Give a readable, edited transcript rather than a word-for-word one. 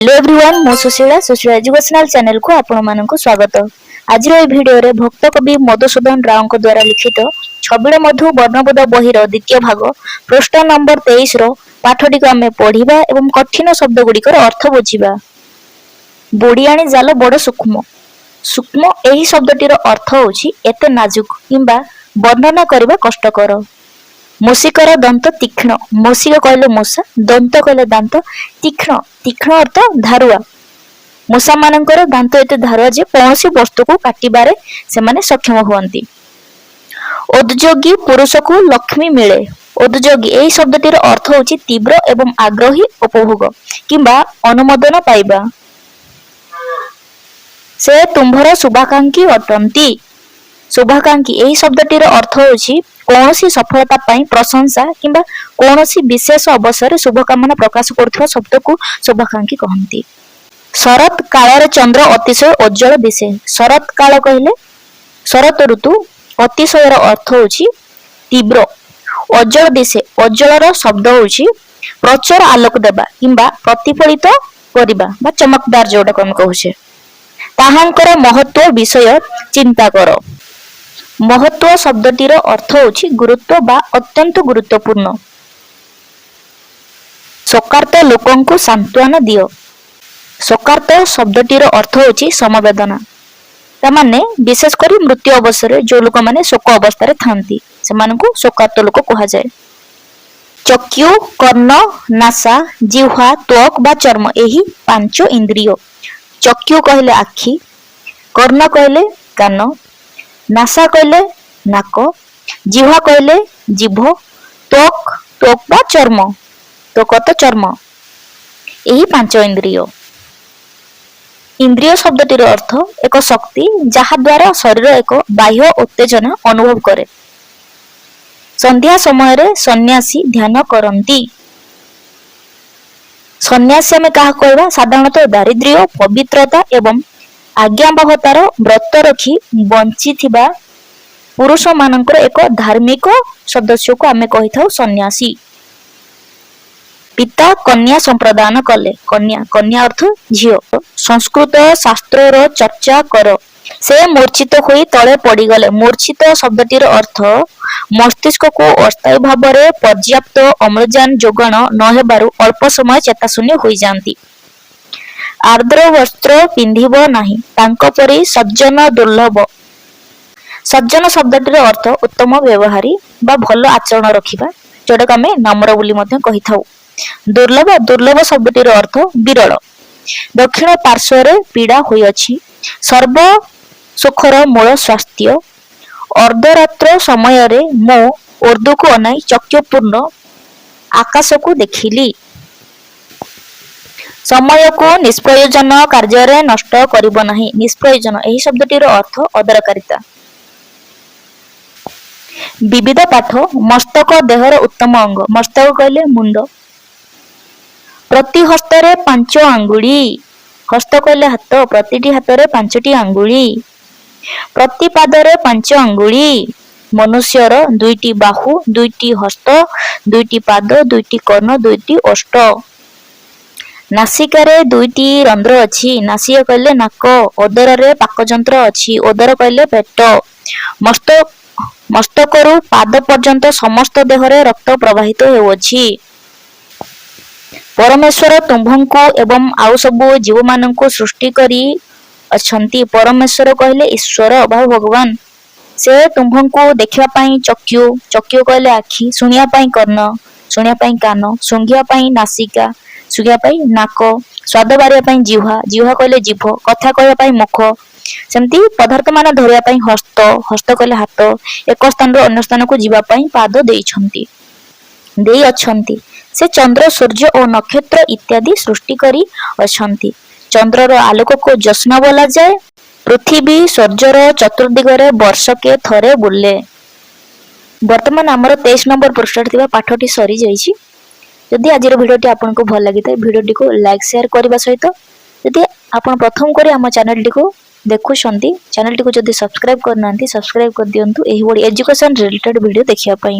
Hello everyone मो Sushila educational channel को आपण मानक स्वागत। आज ए वीडियो रे भक्त कवि मधुसूदन राव द्वारा लिखित छबिड़ मधु वर्णबोध बहिर द्वितीय भाग पृष्ठ नंबर 23 रो पाठटी को आमे पढ़िबा एवं कठिन शब्द गुड़िकर अर्थ बुझिबा। बुढ़ियाणी जाल बड़ सूक्ष्म सूक्ष्म एही शब्दटीर अर्थ होछि एते नाजुक किंबा वर्णना करबा कष्टकर। मूषिकर दंत तीक्ष्ण मूषिक कहले मूषा दंत कहले दांत तीक्ष्ण तीक्ष्ण अर्थ धारुआ। मूषा मानकर दांत एते धारुआ जे कौनसी वस्तु को काटिबारे सेमाने सक्षम हुअंती। उद्योगी पुरुष को लक्ष्मी मिले। उद्योगी एही शब्दटीर अर्थ होछि तीव्र एवं आग्रही उपभोग किंबा अनुमोदन पाइबा। से तुम्भर शुभाकांक्षी अटंती। शुभाकांक्षी एही शब्दटीर अर्थ होछि कौनसी सफलता पाई प्रशंसा किंबा कौनसी विशेष अवसर शुभकामना प्रकाश करथुवा शब्द को शुभाकांक्षी कहंती। शरत काल चंद्र अतिशय उज्जवल दिशे। शरत काल कहले शरत ऋतु अतिशयर अर्थ होछि तीव्र उज्जवल दिशे। उज्जवल शब्द होछि प्रचुर आलोक देबा किंबा प्रतिफलित करिबा बा चमकदार जोटा हम कहूछे। ताहांकर महत्व विषय चिंता करो। महत्व शब्दटीर अर्थ होछि गुरुत्व बा अत्यंत गुरुत्वपूर्ण। शोकार्त लोकन को सांत्वना दियो। शोकार्त शब्दटीर अर्थ होछि समवेदना। तामाने विशेष करी मृत्यु अवसर जो लोक माने शोक अवस्था रे थांती सेमानकु शोकार्त लोक कहा जाय। चक्षु कर्ण नासा जिह्वा त्वक बा चर्म एही पांच इंद्रिय। चक्षु कहले आखि कर्ण कहले कान नासा कहले नाक जिह्वा कहले जिभ त्वक त्वक बा चर्म त्वक तो चर्म एही पांच इंद्रिय। इंद्रिय शब्दटीर अर्थ एक शक्ति जहा द्वारा शरीर एक बाह्य उत्तेजना अनुभव करे। संध्या समय रे सन्यासी ध्यान करंती। सन्यासी में कहा कहबा साधारणतः दारिद्र्य पवित्रता एवं आज्ञाबहतार व्रत रखी बंची थिबा पुरुष मानकर एक धार्मिक सदस्य को आमे कहि थाउ सन्यासी। पिता कन्या संप्रदान कले। कन्या कन्या अर्थ झियो। संस्कृत शास्त्र रो चर्चा कर। से मूर्छित होई तळे पड़ी गले। मूर्छित शब्दटीर अर्थ मस्तिष्क को अस्थायी भाव रे पर्याप्त अम्लजान जोगाण न हेबारु अल्प समय चेताशून्य होई जांती। आर्द्र वस्त्र पिंधिब नाही तांको परी सज्जन दुर्लभ। सज्जन शब्दटीर अर्थ उत्तम व्यवहारी बा भलो आचरण रखिबा जोटा आमे नम्र बोली मध्य कहि थाउ। दुर्लभ दुर्लभ शब्दटीर अर्थ विरल। दक्षिण पार्श्व रे पीड़ा होई अछि। सर्व सुखर मूल स्वास्थ्य। अर्धरात्र समय रे मो उर्दू को अनाई चक्षुपूर्ण आकाश को देखिली। समय को निष्प्रयोजन कार्य रे नष्ट करिब नाही। निष्प्रयोजन एही शब्दटीर अर्थ अदरकारिता। विविध पाठ मस्तक देहर उत्तम अंग। मस्तक कहले मुंड। प्रति हस्त रे पांच आंगुली। हस्त कहले हाथ प्रतिटी हाथ रे पांचटी आंगुली। प्रति पाद रे पांच आंगुली। मनुष्यर दुईटी बाहु दुईटी हस्त दुईटी पाद दुईटी कर्ण दुईटी ओष्ठ। नासिका रे दुईटी रंध्र अछि। नासिका कहले नाक। ओदर रे पाकजंत्र अछि। ओदर कहले पेट। मस्तकरू पाद पर्यंत समस्त देह रे रक्त प्रवाहित हेउछि। परमेश्वर तुम्भंको एवं आउ सबु जीव माननको सृष्टि करी अछंती। परमेश्वर कहले ईश्वर बा भगवान। से तुम्भंको देखिबा पई चक्षु चक्षु कहले आखि सुनिया पई कर्ण सुनिया पई कान सुंघिया पई नासिका सुंघिया पई नाक स्वाद बारिया पई जिह्वा जिह्वा कहले जिभ कथा कहया पई मुख सेमती पदार्थ मान धरिया पई हस्त हस्त कहले हाथ एक स्थान रो अन्य स्थान को जीवा पई पाद देइछंती देई अछंती। से चंद्र सूर्य और नक्षत्र इत्यादि सृष्टि करी अछंती। चंद्र रो आलोक को ज्योत्स्ना बोला जाए। पृथ्वी सूर्य रो चतुर्दिग रे वर्ष के थरे बुले। वर्तमान हमर 23 नंबर पृष्ठ थिबा पाठटी सरी जाईछि। यदि आज भिडियोटी आपको भल लगी भिडियोटी को लाइक शेयर करने सहित यदि आप प्रथम कर आम चैनल टी देखुं चैनल टी को जब सब्सक्राइब करना सब्सक्राइब कर दिंतु एजुकेशन रिलेटेड वीडियो देखिया पाई।